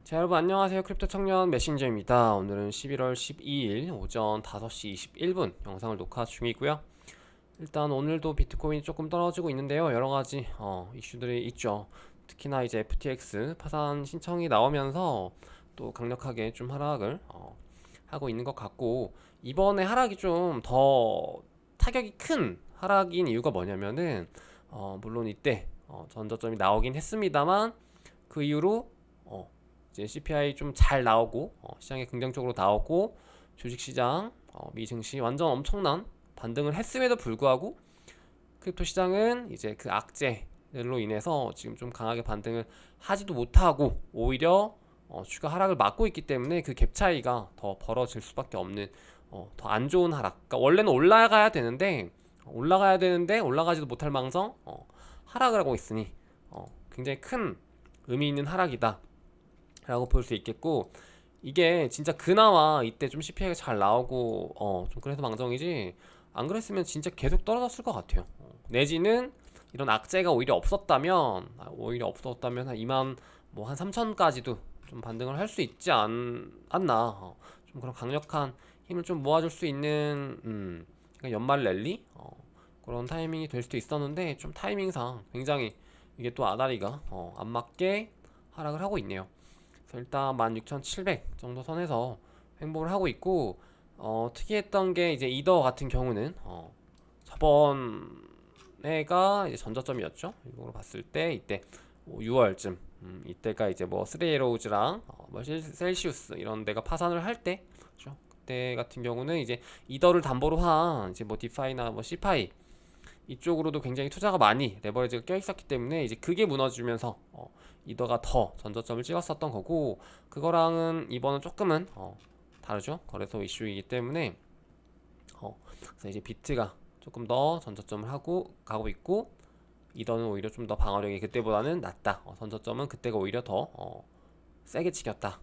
자, 여러분 안녕하세요. 크립토 청년 메신저입니다. 오늘은 11월 12일 오전 5시 21분 영상을 녹화 중이고요. 일단 오늘도 비트코인이 조금 떨어지고 있는데요. 여러 가지 이슈들이 있죠. 특히나 이제 FTX 파산 신청이 나오면서 또 강력하게 좀 하락을 하고 있는 것 같고, 이번에 하락이 좀 더 타격이 큰 하락인 이유가 뭐냐면은 물론 이때 전저점이 나오긴 했습니다만 그 이후로 이제 CPI 좀 잘 나오고 시장에 긍정적으로 나오고 주식시장 미 증시 완전 엄청난 반등을 했음에도 불구하고 크립토 시장은 이제 그 악재들로 인해서 지금 좀 강하게 반등을 하지도 못하고 오히려 추가 하락을 막고 있기 때문에 그 갭 차이가 더 벌어질 수밖에 없는 더 안 좋은 하락. 그러니까 원래는 올라가야 되는데 올라가지도 못할 망정 하락을 하고 있으니 굉장히 큰 의미 있는 하락이다 라고 볼 수 있겠고, 이게 진짜 그나마 이때 좀 CPI가 잘 나오고 좀 그래서 망정이지, 안 그랬으면 진짜 계속 떨어졌을 것 같아요. 내지는 이런 악재가 오히려 없었다면 한 2만 뭐 한 3천까지도 좀 반등을 할 수 있지 않나. 좀 그런 강력한 힘을 좀 모아줄 수 있는 그러니까 연말 랠리 그런 타이밍이 될 수도 있었는데, 좀 타이밍상 굉장히 이게 또 아다리가 안 맞게 하락을 하고 있네요. 그래서 일단 16,700 정도 선에서 횡보를 하고 있고, 특이했던 게 이제 이더 같은 경우는 저번 해가 이제 전저점이었죠. 이걸 봤을 때 이때 6월쯤 이때가 이제 뭐 스레이로우즈랑 뭐 셀시우스 이런 데가 파산을 할 때, 그렇죠? 그때 같은 경우는 이제 이더를 담보로 한 이제 뭐 디파이나 뭐 시파이 이쪽으로도 굉장히 투자가 많이 레버리지가 껴 있었기 때문에 이제 그게 무너지면서 이더가 더 전저점을 찍었었던 거고, 그거랑은 이번은 조금은 다르죠. 거래소 이슈이기 때문에 그래서 이제 비트가 조금 더 전저점을 하고 가고 있고, 이더는 오히려 좀 더 방어력이 그때보다는 낮다. 전저점은 그때가 오히려 더 세게 찍혔다.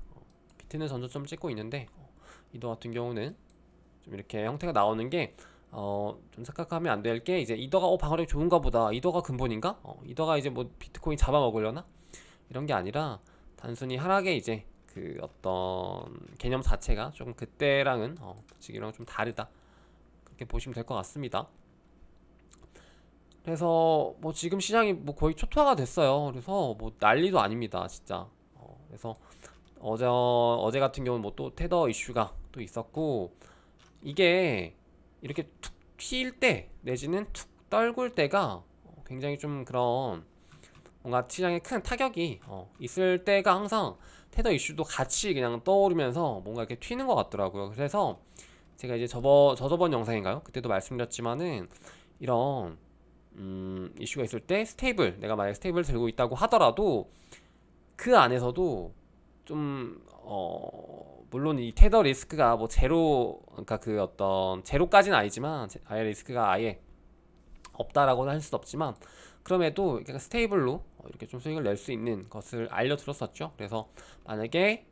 비트는 전저점을 찍고 있는데 이더 같은 경우는 좀 이렇게 형태가 나오는 게 좀 착각하면 안 될 게, 이제 이더가 방어력이 좋은가 보다, 이더가 근본인가, 이더가 이제 뭐 비트코인 잡아먹으려나, 이런 게 아니라 단순히 하락의 이제 그 어떤 개념 자체가 조금 그때랑은 지금이랑 좀 다르다, 그렇게 보시면 될 것 같습니다. 그래서 뭐 지금 시장이 뭐 거의 초토화가 됐어요. 그래서 뭐 난리도 아닙니다, 진짜. 그래서 어제 같은 경우는 뭐 또 테더 이슈가 또 있었고, 이게 이렇게 툭 튈 때 내지는 툭 떨굴 때가 굉장히 좀 그런 뭔가 시장에 큰 타격이 있을 때가 항상 테더 이슈도 같이 그냥 떠오르면서 뭔가 이렇게 튀는 것 같더라고요. 그래서 제가 이제 저저번 영상인가요? 그때도 말씀드렸지만은 이런 이슈가 있을 때 내가 만약에 스테이블 들고 있다고 하더라도 그 안에서도 좀 물론 이 테더 리스크가 뭐 제로, 그러니까 그 어떤 제로까지는 아니지만 아예 리스크가 아예 없다라고는 할 수 없지만, 그럼에도 그러니까 스테이블로 이렇게 좀 수익을 낼 수 있는 것을 알려드렸었죠. 그래서 만약에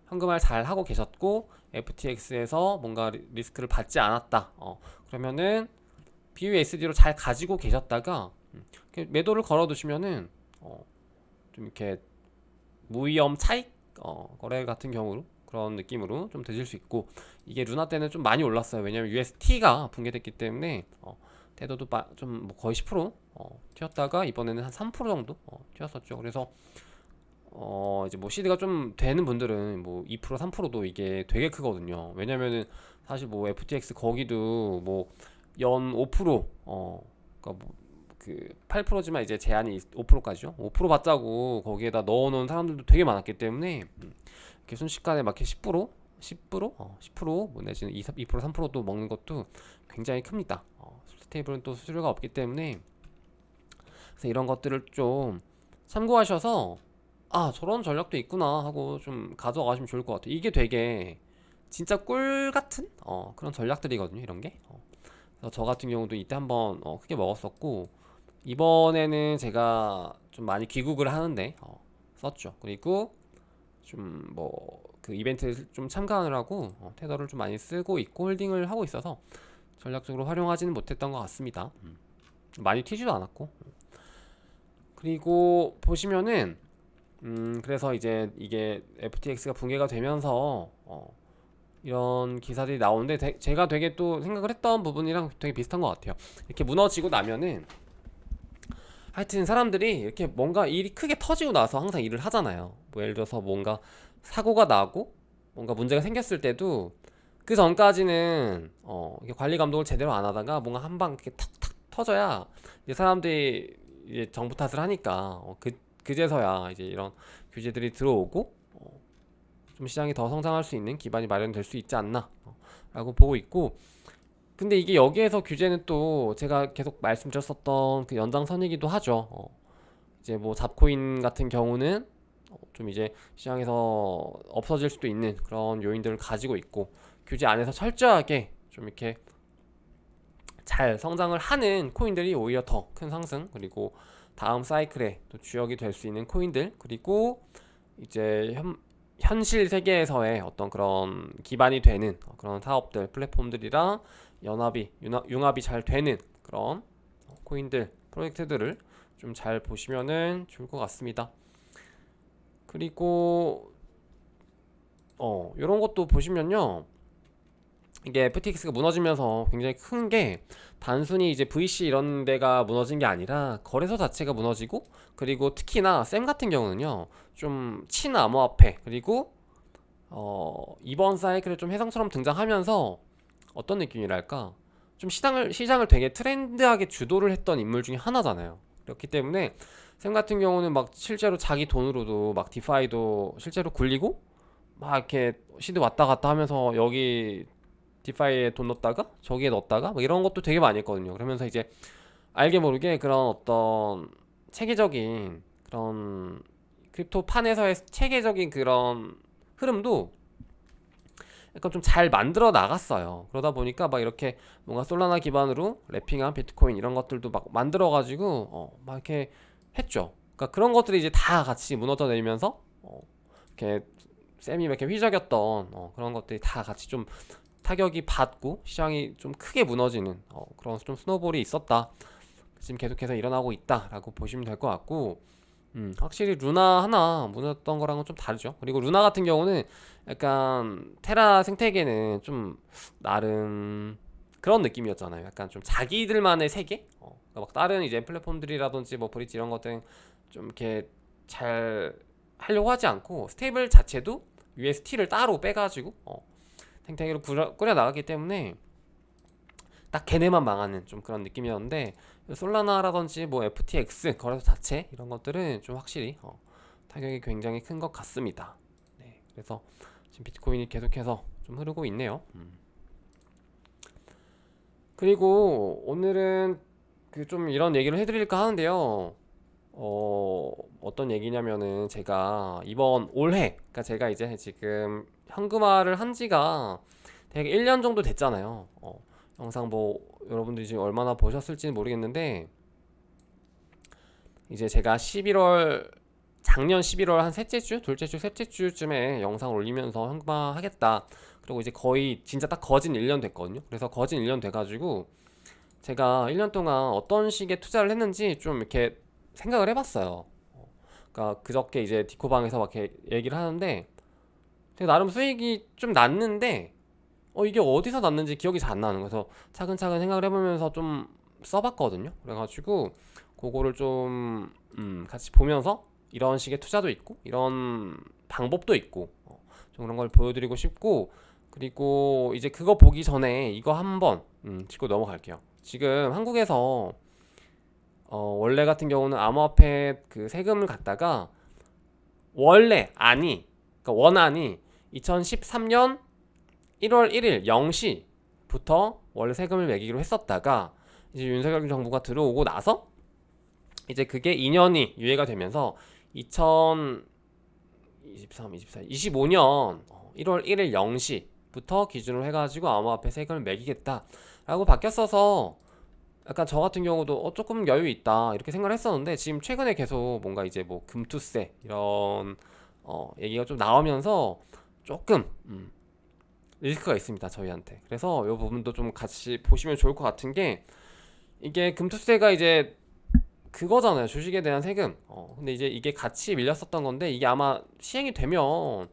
현금화를 잘 하고 계셨고 FTX에서 뭔가 리스크를 받지 않았다, 그러면은 BUSD로 잘 가지고 계셨다가 이렇게 매도를 걸어두시면은 좀 이렇게 무위험 차익 거래 같은 경우로 그런 느낌으로 좀 드실 수 있고, 이게 루나 때는 좀 많이 올랐어요. 왜냐면 UST가 붕괴됐기 때문에 태도도 좀뭐 거의 10% 튀었다가 이번에는 한 3% 정도 튀었었죠. 그래서 이제 뭐 시드가 좀 되는 분들은 뭐 2% 3%도 이게 되게 크거든요. 왜냐면은 사실 뭐 FTX 거기도 뭐 연 5% 그러니까 뭐 그 8%지만 이제 제한이 5%까지요. 5% 받자고 거기에다 넣어놓은 사람들도 되게 많았기 때문에 이렇게 순식간에 막 이렇게 10%, 10%뭐 내지는 2% 3%도 먹는 것도 굉장히 큽니다. 스테이블은 또 수수료가 없기 때문에, 그래서 이런 것들을 좀 참고하셔서 저런 전략도 있구나 하고 좀 가져가시면 좋을 것 같아요. 이게 되게 진짜 꿀 같은 그런 전략들이거든요, 이런 게. 그래서 저 같은 경우도 이때 한번 크게 먹었었고, 이번에는 제가 좀 많이 귀국을 하는데 썼죠. 그리고 좀 뭐 그 이벤트에 좀 참가하느라고 테더를 좀 많이 쓰고 있고 홀딩을 하고 있어서 전략적으로 활용하지는 못했던 것 같습니다. 많이 튀지도 않았고. 그리고 보시면은 그래서 이제 이게 FTX가 붕괴가 되면서 이런 기사들이 나오는데 제가 되게 또 생각을 했던 부분이랑 되게 비슷한 것 같아요. 이렇게 무너지고 나면은 하여튼 사람들이 이렇게 뭔가 일이 크게 터지고 나서 항상 일을 하잖아요. 뭐 예를 들어서 뭔가 사고가 나고 뭔가 문제가 생겼을 때도 그 전까지는 이게 관리 감독을 제대로 안 하다가 뭔가 한 방 이렇게 탁탁 터져야 이제 사람들이 이제 정부 탓을 하니까 그제서야 이제 이런 규제들이 들어오고 좀 시장이 더 성장할 수 있는 기반이 마련될 수 있지 않나 라고 보고 있고, 근데 이게 여기에서 규제는 또 제가 계속 말씀드렸었던 그 연장선이기도 하죠. 이제 뭐 잡코인 같은 경우는 좀 이제 시장에서 없어질 수도 있는 그런 요인들을 가지고 있고, 규제 안에서 철저하게 좀 이렇게 잘 성장을 하는 코인들이 오히려 더 큰 상승, 그리고 다음 사이클에 또 주역이 될 수 있는 코인들, 그리고 이제 현실 세계에서의 어떤 그런 기반이 되는 그런 사업들, 플랫폼들이랑 융합이 잘 되는 그런 코인들, 프로젝트들을 좀 잘 보시면은 좋을 것 같습니다. 그리고 이런 것도 보시면요, 이게 FTX가 무너지면서 굉장히 큰 게 단순히 이제 VC 이런 데가 무너진 게 아니라 거래소 자체가 무너지고, 그리고 특히나 샘 같은 경우는요 좀 친암호화폐, 그리고 이번 사이클에 좀 혜성처럼 등장하면서 어떤 느낌이랄까, 좀 시장을 되게 트렌드하게 주도를 했던 인물 중에 하나잖아요. 그렇기 때문에 샘 같은 경우는 막 실제로 자기 돈으로도 막 디파이도 실제로 굴리고 막 이렇게 시드 왔다 갔다 하면서 여기 디파이에 돈 넣었다가 저기에 넣었다가 뭐 이런 것도 되게 많이 했거든요. 그러면서 이제 알게 모르게 그런 어떤 체계적인 그런 크립토판에서의 체계적인 그런 흐름도 약간 좀 잘 만들어 나갔어요. 그러다 보니까 막 이렇게 뭔가 솔라나 기반으로 랩핑한 비트코인 이런 것들도 막 만들어 가지고 막 이렇게 했죠. 그러니까 그런 것들이 이제 다 같이 무너져 내리면서 이렇게 쌤이 이렇게 휘저겼던 그런 것들이 다 같이 좀 타격이 받고 시장이 좀 크게 무너지는 그런 좀 스노볼이 있었다. 지금 계속해서 일어나고 있다라고 보시면 될 것 같고, 확실히 루나 하나 무너졌던 거랑은 좀 다르죠. 그리고 루나 같은 경우는 약간 테라 생태계는 좀 나름 그런 느낌이었잖아요. 약간 좀 자기들만의 세계? 그러니까 막 다른 이제 플랫폼들이라든지 뭐 브릿지 이런 것들은 좀 이렇게 잘 하려고 하지 않고 스테이블 자체도 UST를 따로 빼가지고 탱탱이로 꾸려 나가기 때문에 딱 걔네만 망하는 좀 그런 느낌이었는데, 솔라나라든지 뭐 FTX 거래소 자체 이런 것들은 좀 확실히 타격이 굉장히 큰 것 같습니다. 네, 그래서 지금 비트코인이 계속해서 좀 흐르고 있네요. 그리고 오늘은 그 좀 이런 얘기를 해드릴까 하는데요. 어떤 얘기냐면은 제가 이번 올해, 그러니까 제가 이제 지금 현금화를 한 지가 되게 1년 정도 됐잖아요. 영상 뭐 여러분들이 지금 얼마나 보셨을지는 모르겠는데, 이제 제가 작년 11월 한 셋째 주, 둘째 주, 셋째 주쯤에 영상 올리면서 현금화 하겠다. 그리고 이제 거의 진짜 딱 거진 1년 됐거든요. 그래서 거진 1년 돼가지고 제가 1년 동안 어떤 식의 투자를 했는지 좀 이렇게 생각을 해봤어요. 그러니까 그저께 이제 디코방에서 막 이렇게 얘기를 하는데 제가 나름 수익이 좀 났는데 이게 어디서 났는지 기억이 잘 안 나는 거예요. 그래서 차근차근 생각을 해보면서 좀 써봤거든요. 그래가지고 그거를 좀 같이 보면서 이런 식의 투자도 있고 이런 방법도 있고 좀 그런 걸 보여드리고 싶고, 그리고 이제 그거 보기 전에 이거 한번 짚고 넘어갈게요. 지금 한국에서 원래 같은 경우는 암호화폐 그 세금을 갖다가 그러니까 원안이 2013년 1월 1일 0시부터 원래 세금을 매기기로 했었다가 이제 윤석열 정부가 들어오고 나서 이제 그게 2년이 유예가 되면서 2023, 24, 25년 1월 1일 0시부터 기준으로 해가지고 암호화폐 세금을 매기겠다라고 바뀌었어서 약간 저 같은 경우도 조금 여유 있다 이렇게 생각을 했었는데, 지금 최근에 계속 뭔가 이제 뭐 금투세 이런 얘기가 좀 나오면서 조금 리스크가 있습니다 저희한테. 그래서 이 부분도 좀 같이 보시면 좋을 것 같은 게, 이게 금투세가 이제 그거잖아요. 주식에 대한 세금. 근데 이제 이게 같이 밀렸었던 건데 이게 아마 시행이 되면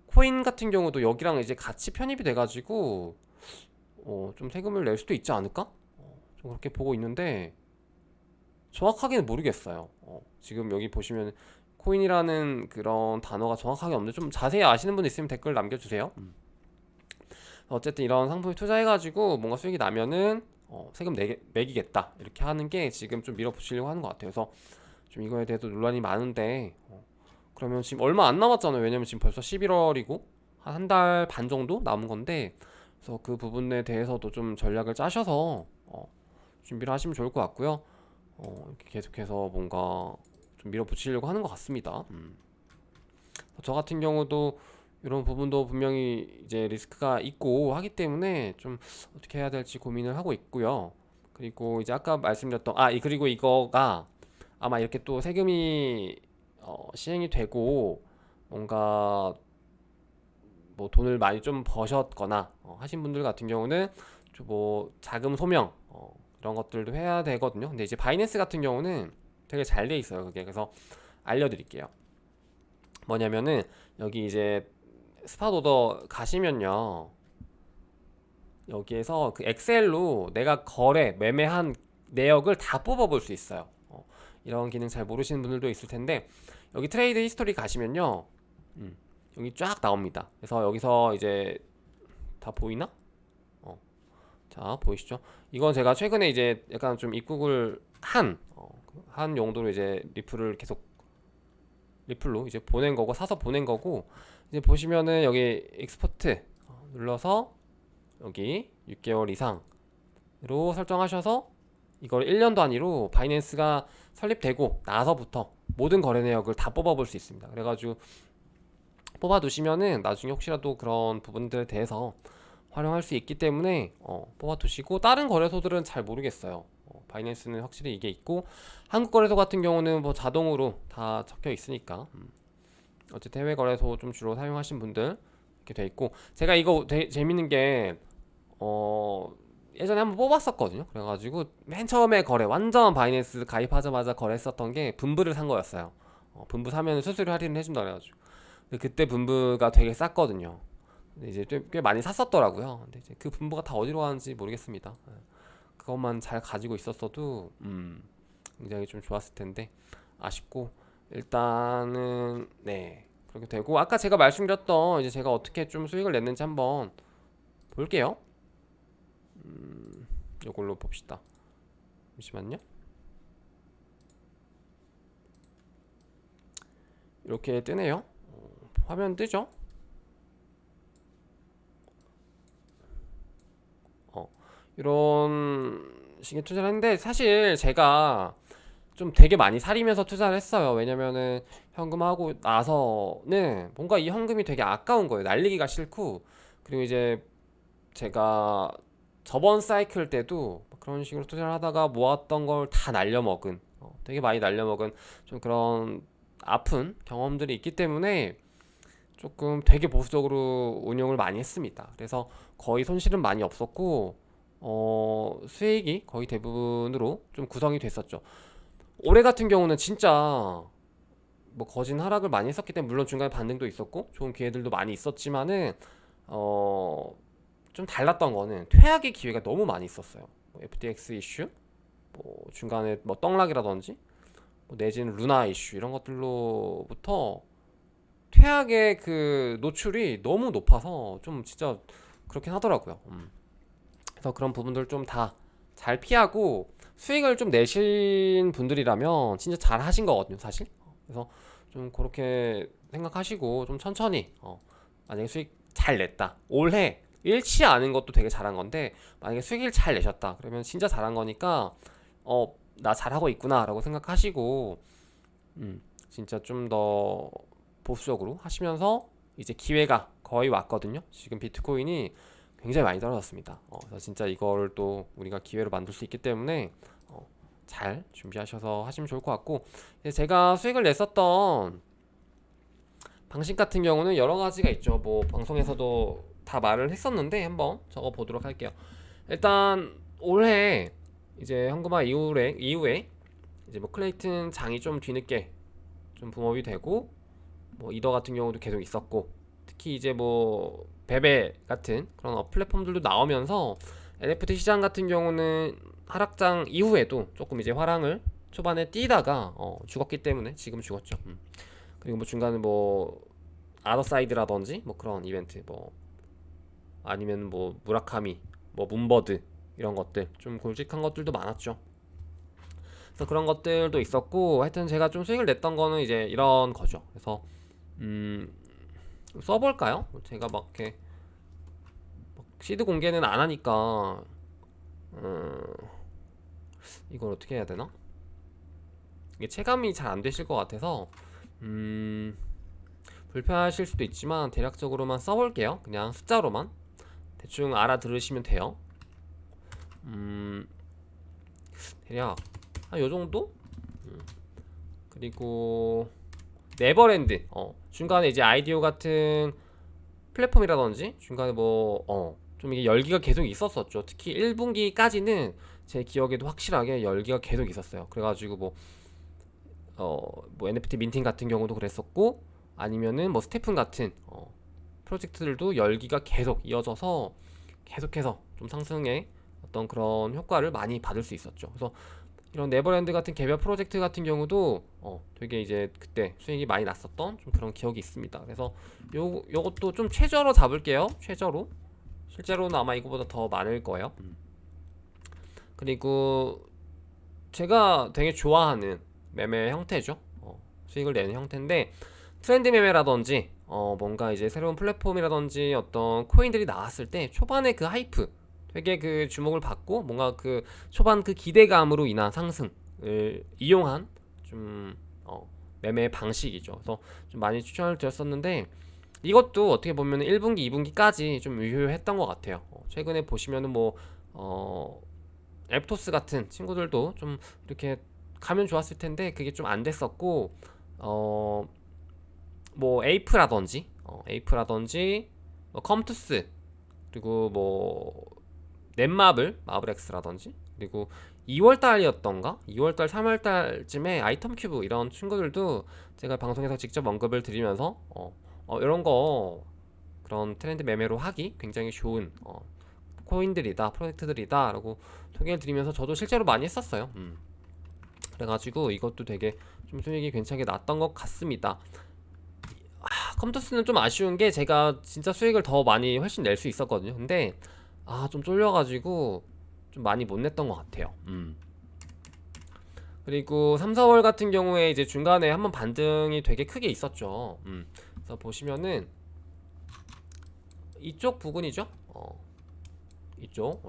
코인 같은 경우도 여기랑 이제 같이 편입이 돼가지고 좀 세금을 낼 수도 있지 않을까? 좀 그렇게 보고 있는데 정확하게는 모르겠어요. 지금 여기 보시면 코인이라는 그런 단어가 정확하게 없는데 좀 자세히 아시는 분 있으면 댓글 남겨주세요. 어쨌든 이런 상품에 투자해가지고 뭔가 수익이 나면은 세금 매기겠다 이렇게 하는 게 지금 좀 밀어붙이려고 하는 것 같아요. 그래서 좀 이거에 대해서 논란이 많은데 그러면 지금 얼마 안 남았잖아요. 왜냐면 지금 벌써 11월이고 한 달 반 정도 남은 건데 그래서 그 부분에 대해서도 좀 전략을 짜셔서 준비를 하시면 좋을 것 같고요. 이렇게 계속해서 뭔가 좀 밀어붙이려고 하는 것 같습니다. 저 같은 경우도 이런 부분도 분명히 이제 리스크가 있고 하기 때문에 좀 어떻게 해야 될지 고민을 하고 있고요. 그리고 이제 아까 말씀드렸던 그리고 이거가 아마 이렇게 또 세금이 시행이 되고 뭔가 뭐 돈을 많이 좀 버셨거나 하신 분들 같은 경우는 좀 뭐 자금 소명 이런 것들도 해야 되거든요. 근데 이제 바이낸스 같은 경우는 되게 잘 돼 있어요. 그게 그래서 알려드릴게요. 뭐냐면은 여기 이제 스팟 오더 가시면요. 여기에서 그 엑셀로 내가 매매한 내역을 다 뽑아볼 수 있어요. 이런 기능 잘 모르시는 분들도 있을 텐데 여기 트레이드 히스토리 가시면요. 여기 쫙 나옵니다. 그래서 여기서 이제 다 보이나? 자, 보이시죠? 이건 제가 최근에 이제 약간 좀 입국을 한 용도로 이제 리플로 이제 보낸 거고 사서 보낸 거고 이제 보시면은 여기 익스포트 눌러서 여기 6개월 이상으로 설정하셔서 이걸 1년 단위로 바이낸스가 설립되고 나서부터 모든 거래 내역을 다 뽑아볼 수 있습니다. 그래가지고 뽑아두시면은 나중에 혹시라도 그런 부분들에 대해서 활용할 수 있기 때문에 뽑아두시고 다른 거래소들은 잘 모르겠어요. 바이낸스는 확실히 이게 있고 한국 거래소 같은 경우는 뭐 자동으로 다 적혀 있으니까 어쨌든 해외 거래소 좀 주로 사용하신 분들 이렇게 돼 있고 제가 이거 되게 재밌는 게 예전에 한번 뽑았었거든요. 그래가지고 맨 처음에 완전 바이낸스 가입하자마자 거래했었던 게 분부를 산 거였어요. 분부 사면 수수료 할인을 해준다 그래가지고 근데 그때 분부가 되게 쌌거든요. 근데 이제 꽤 많이 샀었더라고요. 근데 이제 그 분부가 다 어디로 가는지 모르겠습니다. 그것만 잘 가지고 있었어도 굉장히 좀 좋았을 텐데 아쉽고 일단은 네 그렇게 되고 아까 제가 말씀드렸던 이제 제가 어떻게 좀 수익을 냈는지 한번 볼게요. 이걸로 봅시다. 잠시만요. 이렇게 뜨네요. 화면 뜨죠? 이런 식의 투자를 했는데 사실 제가 좀 되게 많이 사리면서 투자를 했어요. 왜냐면은 현금하고 나서는 뭔가 이 현금이 되게 아까운 거예요. 날리기가 싫고 그리고 이제 제가 저번 사이클 때도 그런 식으로 투자를 하다가 모았던 걸 다 날려먹은 되게 많이 날려먹은 좀 그런 아픈 경험들이 있기 때문에 조금 되게 보수적으로 운용을 많이 했습니다. 그래서 거의 손실은 많이 없었고 수익이 거의 대부분으로 좀 구성이 됐었죠. 올해 같은 경우는 진짜 뭐 거진 하락을 많이 했었기 때문에 물론 중간에 반등도 있었고 좋은 기회들도 많이 있었지만은 어, 좀 달랐던 거는 퇴학의 기회가 너무 많이 있었어요. 뭐 FTX 이슈, 뭐 중간에 뭐 떡락이라든지 뭐 내지는 루나 이슈 이런 것들로부터 퇴학의 그 노출이 너무 높아서 좀 진짜 그렇긴 하더라고요. 그래서 그런 부분들 좀 다 잘 피하고 수익을 좀 내신 분들이라면 진짜 잘 하신 거거든요, 사실. 그래서 좀 그렇게 생각하시고 좀 천천히 만약에 수익 잘 냈다. 올해 잃지 않은 것도 되게 잘한 건데 만약에 수익을 잘 내셨다. 그러면 진짜 잘한 거니까 나 잘하고 있구나라고 생각하시고 진짜 좀 더 보수적으로 하시면서 이제 기회가 거의 왔거든요. 지금 비트코인이 굉장히 많이 떨어졌습니다. 그래서 진짜 이걸 또 우리가 기회로 만들 수 있기 때문에 잘 준비하셔서 하시면 좋을 것 같고 제가 수익을 냈었던 방식 같은 경우는 여러 가지가 있죠. 뭐 방송에서도 다 말을 했었는데 한번 적어 보도록 할게요. 일단 올해 이제 현금화 이후에 이제 뭐 클레이튼 장이 좀 뒤늦게 좀 붐업이 되고, 뭐 이더 같은 경우도 계속 있었고, 특히 이제 뭐 베베 같은 그런 플랫폼들도 나오면서 NFT 시장 같은 경우는 하락장 이후에도 조금 이제 화랑을 초반에 뛰다가 죽었기 때문에 지금 죽었죠. 그리고 뭐 중간에 뭐 아더사이드라든지 뭐 그런 이벤트, 뭐 아니면 뭐 무라카미, 뭐 문버드, 이런 것들 좀 굵직한 것들도 많았죠. 그래서 그런 것들도 있었고, 하여튼 제가 좀 수익을 냈던 거는 이제 이런 거죠. 그래서 써볼까요? 제가 막 이렇게 막 시드 공개는 안 하니까 이걸 어떻게 해야 되나? 이게 체감이 잘 안 되실 것 같아서 불편하실 수도 있지만 대략적으로만 써볼게요. 그냥 숫자로만 대충 알아들으시면 돼요. 대략 한 요정도? 그리고 네버랜드, 중간에 이제 아이디어 같은 플랫폼이라든지 중간에 뭐 좀 이게 열기가 계속 있었었죠. 특히 1분기까지는 제 기억에도 확실하게 열기가 계속 있었어요. 그래가지고 뭐 NFT 민팅 같은 경우도 그랬었고, 아니면은 뭐 스테픈 같은 프로젝트들도 열기가 계속 이어져서 계속해서 좀 상승의 어떤 그런 효과를 많이 받을 수 있었죠. 그래서 이런 네버랜드 같은 개별 프로젝트 같은 경우도 되게 이제 그때 수익이 많이 났었던 좀 그런 기억이 있습니다. 그래서 요것도 좀 최저로 잡을게요. 최저로. 실제로는 아마 이거보다 더 많을 거예요. 그리고 제가 되게 좋아하는 매매 형태죠. 수익을 내는 형태인데, 트렌드 매매라든지 뭔가 이제 새로운 플랫폼이라든지 어떤 코인들이 나왔을 때 초반에 그 하이프, 되게 그 주목을 받고 뭔가 그 초반 그 기대감으로 인한 상승을 이용한 좀 매매 방식이죠. 그래서 좀 많이 추천을 드렸었는데, 이것도 어떻게 보면 1분기, 2분기까지 좀 유효했던 것 같아요. 최근에 보시면은 뭐 앱토스 같은 친구들도 좀 이렇게 가면 좋았을 텐데 그게 좀 안 됐었고, 뭐 에이프라든지 뭐 컴투스, 그리고 뭐 넷마블 마블엑스라든지, 그리고 2월달이었던가 2월달 3월달쯤에 아이템 큐브 이런 친구들도 제가 방송에서 직접 언급을 드리면서 이런 거 그런 트렌드 매매로 하기 굉장히 좋은 코인들이다, 프로젝트들이다 라고 소개를 드리면서 저도 실제로 많이 했었어요. 그래가지고 이것도 되게 좀 수익이 괜찮게 났던 것 같습니다. 컴투스는 좀 아쉬운 게 제가 진짜 수익을 더 많이 훨씬 낼 수 있었거든요. 근데 좀 쫄려가지고 좀 많이 못 냈던 것 같아요. 그리고 3, 4월 같은 경우에 이제 중간에 한번 반등이 되게 크게 있었죠. 그래서 보시면은 이쪽 부분이죠.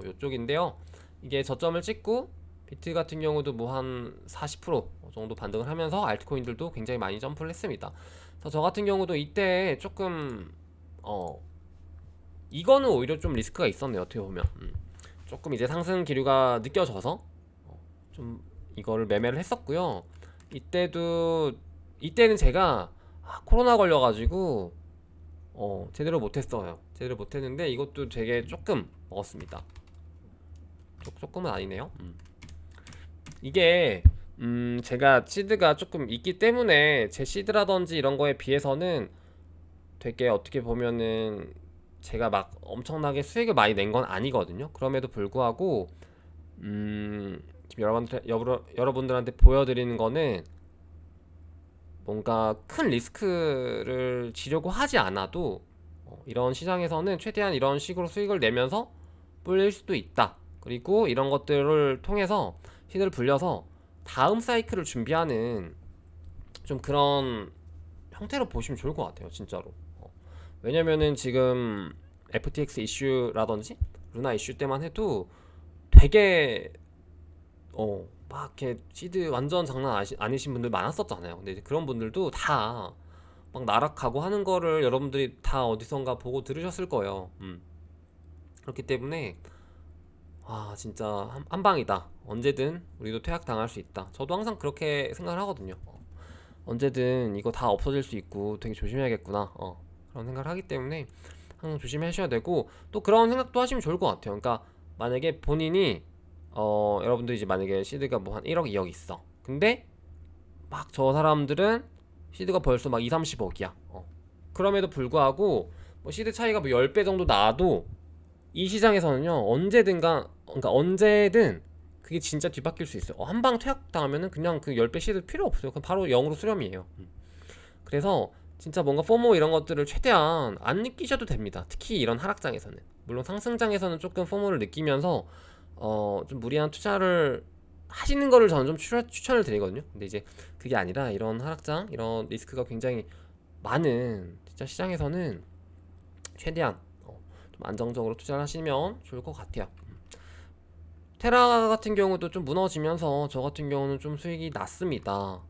요쪽인데요. 이게 저점을 찍고 비트 같은 경우도 뭐 한 40% 정도 반등을 하면서 알트코인들도 굉장히 많이 점프를 했습니다. 그래서 저 같은 경우도 이때 조금 이거는 오히려 좀 리스크가 있었네요. 어떻게 보면 조금 이제 상승 기류가 느껴져서 좀 이거를 매매를 했었고요. 이때는 제가 코로나 걸려가지고 제대로 못했어요. 제대로 못했는데 이것도 되게 조금 먹었습니다. 조금은 아니네요. 이게 제가 시드가 조금 있기 때문에 제 시드라든지 이런 거에 비해서는 되게 어떻게 보면은 제가 막 엄청나게 수익을 많이 낸 건 아니거든요. 그럼에도 불구하고 지금 여러분들한테 보여드리는 거는 뭔가 큰 리스크를 지려고 하지 않아도 이런 시장에서는 최대한 이런 식으로 수익을 내면서 불릴 수도 있다. 그리고 이런 것들을 통해서 시드를 불려서 다음 사이클을 준비하는 좀 그런 형태로 보시면 좋을 것 같아요. 진짜로. 왜냐면은 지금 FTX 이슈라든지 루나 이슈 때만 해도 되게 막 이렇게 시드 완전 장난 아니신 분들 많았었잖아요. 근데 이제 그런 분들도 다 막 나락하고 하는 거를 여러분들이 다 어디선가 보고 들으셨을 거예요. 그렇기 때문에 진짜 한 방이다. 언제든 우리도 퇴학 당할 수 있다. 저도 항상 그렇게 생각을 하거든요. 언제든 이거 다 없어질 수 있고 되게 조심해야겠구나. 그런 생각을 하기 때문에 항상 조심하셔야 되고, 또 그런 생각도 하시면 좋을 것 같아요. 그러니까 만약에 본인이 여러분들 이제 만약에 시드가 뭐 한 1억 2억 있어. 근데 막 저 사람들은 시드가 벌써 막 2, 30억이야. 그럼에도 불구하고 뭐 시드 차이가 뭐 10배 정도 나도 이 시장에서는요, 그러니까 언제든 그게 진짜 뒤바뀔 수 있어요. 한 방 퇴학 당하면은 그냥 그 10배 시드 필요 없어요. 그냥 바로 0으로 수렴이에요. 그래서 진짜 뭔가 포모 이런 것들을 최대한 안 느끼셔도 됩니다. 특히 이런 하락장에서는. 물론 상승장에서는 조금 포모를 느끼면서 좀 무리한 투자를 하시는 거를 저는 좀 추천을 드리거든요. 근데 이제 그게 아니라 이런 하락장, 이런 리스크가 굉장히 많은 진짜 시장에서는 최대한 좀 안정적으로 투자를 하시면 좋을 것 같아요. 테라 같은 경우도 좀 무너지면서 저 같은 경우는 좀 수익이 났습니다.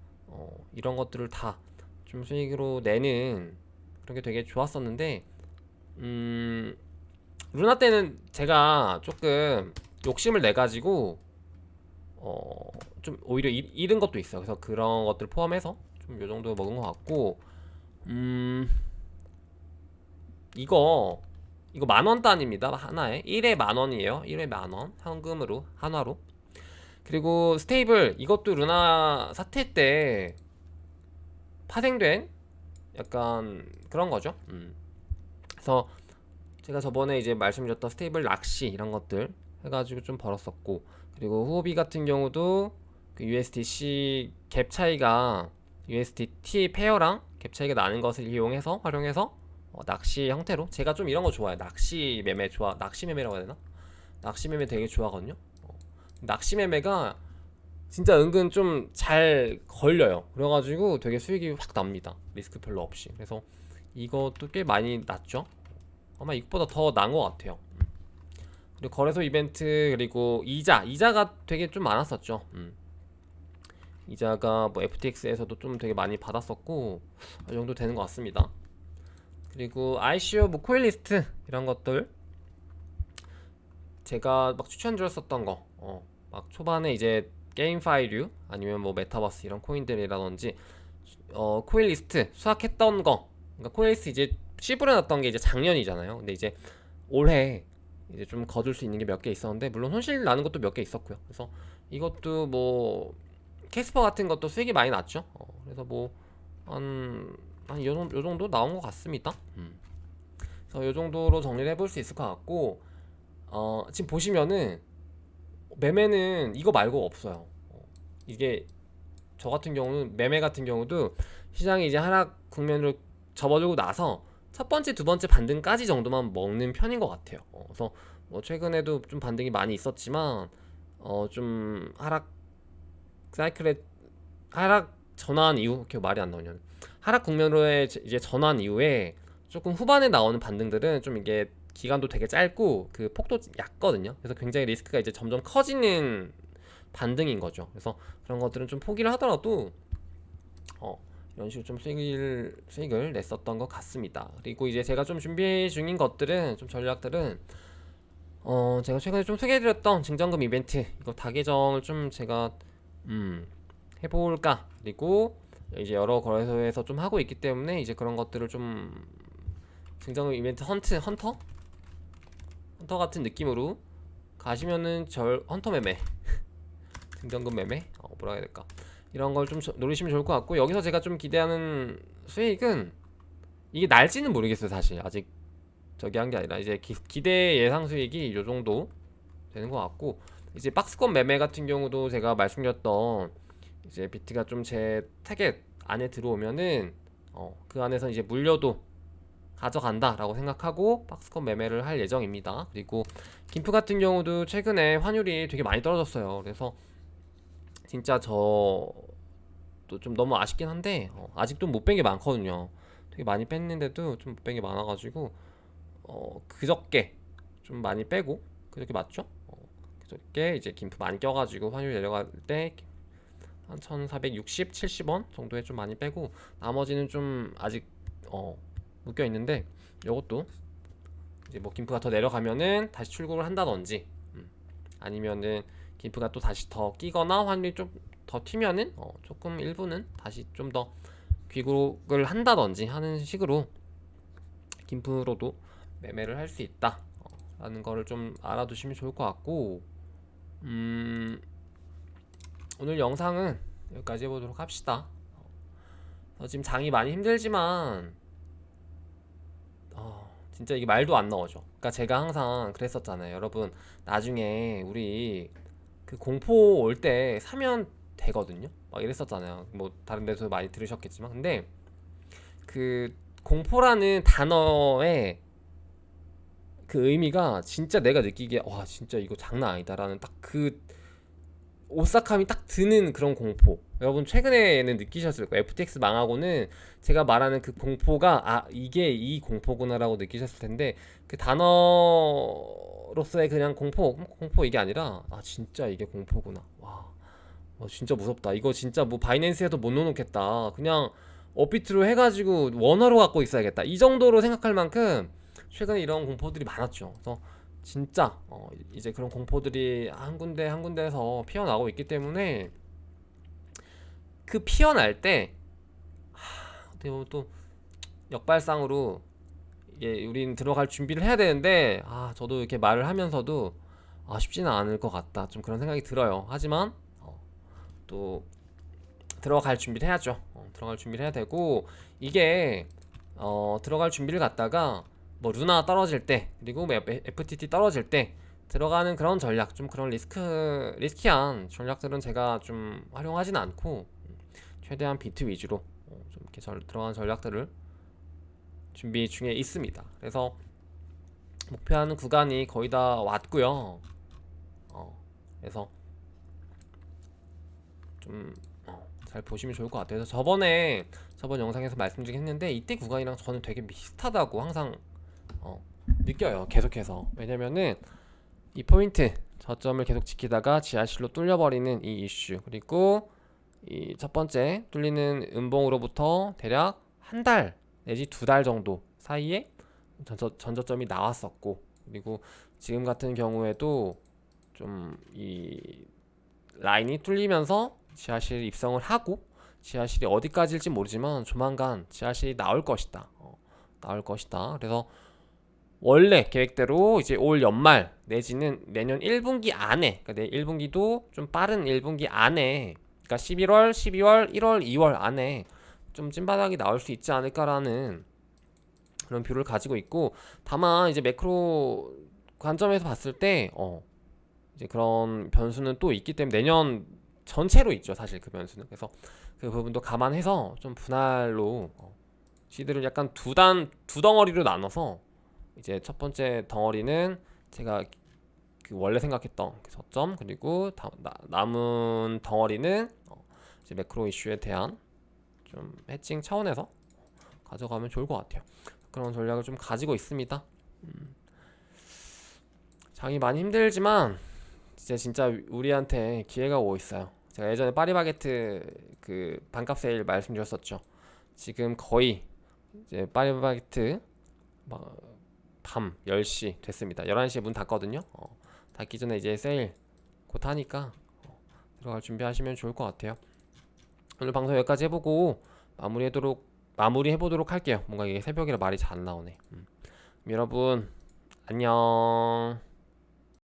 이런 것들을 다 좀 수익으로 내는 그런 게 되게 좋았었는데, 루나 때는 제가 조금 욕심을 내 가지고 좀 오히려 잃은 것도 있어요. 그래서 그런 것들 포함해서 좀 요 정도 먹은 것 같고, 이거 이거 만원 단위입니다. 하나에 1회 만원이에요. 1회 만원 현금으로 한화로. 그리고 스테이블 이것도 루나 사태 때 파생된 약간 그런 거죠. 그래서 제가 저번에 이제 말씀드렸던 스테이블 낚시 이런 것들 해가지고 좀 벌었었고, 그리고 후오비 같은 경우도 그 USDC 갭 차이가 USDT 페어랑 갭 차이가 나는 것을 이용해서 활용해서 낚시 형태로, 제가 좀 이런 거 좋아해요. 낚시 매매라고 해야 되나? 낚시 매매 되게 좋아하거든요. 낚시 매매가 진짜 은근 좀 잘 걸려요. 그래가지고 되게 수익이 확 납니다. 리스크 별로 없이. 그래서 이것도 꽤 많이 났죠. 아마 이것보다 더 나은 것 같아요. 그리고 거래소 이벤트, 그리고 이자가 되게 좀 많았었죠. 이자가 뭐 FTX에서도 좀 되게 많이 받았었고, 이 정도 되는 것 같습니다. 그리고 ICO 뭐 코인 리스트 이런 것들 제가 막 추천드렸었던 거, 막 초반에 이제 게임파이류 아니면 뭐 메타버스 이런 코인들이라든지 코인 리스트 수확했던 거, 그러니까 코인 리스트 이제 씨부려놨던 게 이제 작년이잖아요. 근데 이제 올해 이제 좀 거둘 수 있는 게 몇 개 있었는데, 물론 손실 나는 것도 몇 개 있었고요. 그래서 이것도 뭐 캐스퍼 같은 것도 수익이 많이 났죠. 그래서 뭐한요 정도 나온 것 같습니다. 그래서 요 정도로 정리를 해볼 수 있을 것 같고, 지금 보시면은 매매는 이거 말고 없어요. 이게 저 같은 경우는 매매 같은 경우도 시장이 이제 하락 국면으로 접어들고 나서 첫 번째, 두 번째 반등까지 정도만 먹는 편인 것 같아요. 그래서 뭐 최근에도 좀 반등이 많이 있었지만 좀 사이클의 하락 전환 이후, 이렇게 말이 안 나오냐, 하락 국면으로의 이제 전환 이후에 조금 후반에 나오는 반등들은 좀 이게 기간도 되게 짧고 그 폭도 얕거든요. 그래서 굉장히 리스크가 이제 점점 커지는 반등인 거죠. 그래서 그런 것들은 좀 포기를 하더라도 이런 식으로 좀 수익을 냈었던 것 같습니다. 그리고 이제 제가 좀 준비 중인 것들은, 좀 전략들은 제가 최근에 좀 소개해드렸던 증정금 이벤트, 이거 다계정을 좀 제가 해볼까, 그리고 이제 여러 거래소에서 좀 하고 있기 때문에 이제 그런 것들을 좀 증정금 이벤트 헌터 같은 느낌으로 가시면은 헌터 매매 증정금 매매 뭐라 해야 될까, 이런 걸 좀 노리시면 좋을 것 같고, 여기서 제가 좀 기대하는 수익은 이게 날지는 모르겠어요. 사실 아직 저기 한 게 아니라 이제 기대 예상 수익이 요 정도 되는 것 같고, 이제 박스권 매매 같은 경우도 제가 말씀드렸던 이제 비트가 좀 제 타겟 안에 들어오면은 그 안에서 이제 물려도 가져간다 라고 생각하고 박스권 매매를 할 예정입니다. 그리고 김프 같은 경우도 최근에 환율이 되게 많이 떨어졌어요. 그래서 진짜 저도 좀 너무 아쉽긴 한데 아직도 못 뺀 게 많거든요. 되게 많이 뺐는데도 좀 못 뺀 게 많아가지고 그저께 좀 많이 빼고, 그저께 맞죠? 그저께 이제 김프 많이 껴가지고 환율 내려갈 때 한 1460, 70원 정도에 좀 많이 빼고, 나머지는 좀 아직 묶여 있는데, 이것도 이제 뭐 김프가 더 내려가면은 다시 출국을 한다든지, 아니면은 김프가 또 다시 더 끼거나 환율이 좀 더 튀면은 조금 일부는 다시 좀 더 귀국을 한다든지 하는 식으로 김프로도 매매를 할 수 있다 라는 거를 좀 알아두시면 좋을 것 같고, 오늘 영상은 여기까지 해보도록 합시다. 지금 장이 많이 힘들지만 진짜 이게 말도 안 나오죠. 그러니까 제가 항상 그랬었잖아요. 여러분 나중에 우리 그 공포 올 때 사면 되거든요. 막 이랬었잖아요. 뭐 다른 데서 많이 들으셨겠지만 근데 그 공포라는 단어의 그 의미가 진짜 내가 느끼기에 와 진짜 이거 장난 아니다라는 딱 그 오싹함이 딱 드는 그런 공포. 여러분 최근에는 느끼셨을 거예요. FTX 망하고는 제가 말하는 그 공포가 아 이게 이 공포구나라고 느끼셨을 텐데 그 단어로서의 그냥 공포 이게 아니라 아 진짜 이게 공포구나. 와, 진짜 무섭다. 이거 진짜 뭐 바이낸스에도 못 넣어놓겠다. 그냥 업비트로 해가지고 원화로 갖고 있어야겠다. 이 정도로 생각할 만큼 최근에 이런 공포들이 많았죠. 그래서 진짜 이제 그런 공포들이 한 군데 한 군데에서 피어나고 있기 때문에 그 피어날 때 어떻게 보면 또 역발상으로 이게 우린 들어갈 준비를 해야 되는데 저도 이렇게 말을 하면서도 쉽지는 않을 것 같다 좀 그런 생각이 들어요. 하지만 또 들어갈 준비를 해야죠. 들어갈 준비를 해야 되고 이게 들어갈 준비를 갖다가 뭐 루나 떨어질 때 그리고 뭐 FTT 떨어질 때 들어가는 그런 전략 좀 그런 리스키한 전략들은 제가 좀 활용하지는 않고 최대한 비트 위주로 좀 이렇게 들어가는 전략들을 준비 중에 있습니다. 그래서 목표하는 구간이 거의 다 왔고요. 그래서 좀 잘 보시면 좋을 것 같아요. 그래서 저번 영상에서 말씀드리긴 했는데 이때 구간이랑 저는 되게 비슷하다고 항상 느껴요. 계속해서. 왜냐면은 이 포인트 저점을 계속 지키다가 지하실로 뚫려버리는 이 이슈 그리고 이 첫 번째 뚫리는 음봉으로부터 대략 한 달 내지 두 달 정도 사이에 전저점이 나왔었고 그리고 지금 같은 경우에도 좀 이 라인이 뚫리면서 지하실 입성을 하고 지하실이 어디까지일지 모르지만 조만간 지하실이 나올 것이다. 나올 것이다. 그래서 원래 계획대로 이제 올 연말 내지는 내년 1분기 안에 그러니까 내 1분기도 좀 빠른 1분기 안에 그러니까 11월, 12월, 1월, 2월 안에 좀 찐바닥이 나올 수 있지 않을까라는 그런 뷰를 가지고 있고 다만 이제 매크로 관점에서 봤을 때 이제 그런 변수는 또 있기 때문에 내년 전체로 있죠 사실 그 변수는. 그래서 그 부분도 감안해서 좀 분할로 시드를 약간 두 덩어리로 나눠서 이제 첫 번째 덩어리는 제가 그 원래 생각했던 그 저점 그리고 남은 덩어리는 이제 매크로 이슈에 대한 좀 해칭 차원에서 가져가면 좋을 것 같아요. 그런 전략을 좀 가지고 있습니다. 장이 많이 힘들지만 진짜 우리한테 기회가 오고 있어요. 제가 예전에 파리바게트 그 반값 세일 말씀드렸었죠. 지금 거의 이제 파리바게트 밤 10시 됐습니다. 11시에 문 닫거든요. 닫기 전에 이제 세일 곧 하니까 들어갈 준비하시면 좋을 것 같아요. 오늘 방송 여기까지 해보고 마무리해보도록 할게요. 뭔가 이게 새벽이라 말이 잘 안 나오네. 여러분 안녕.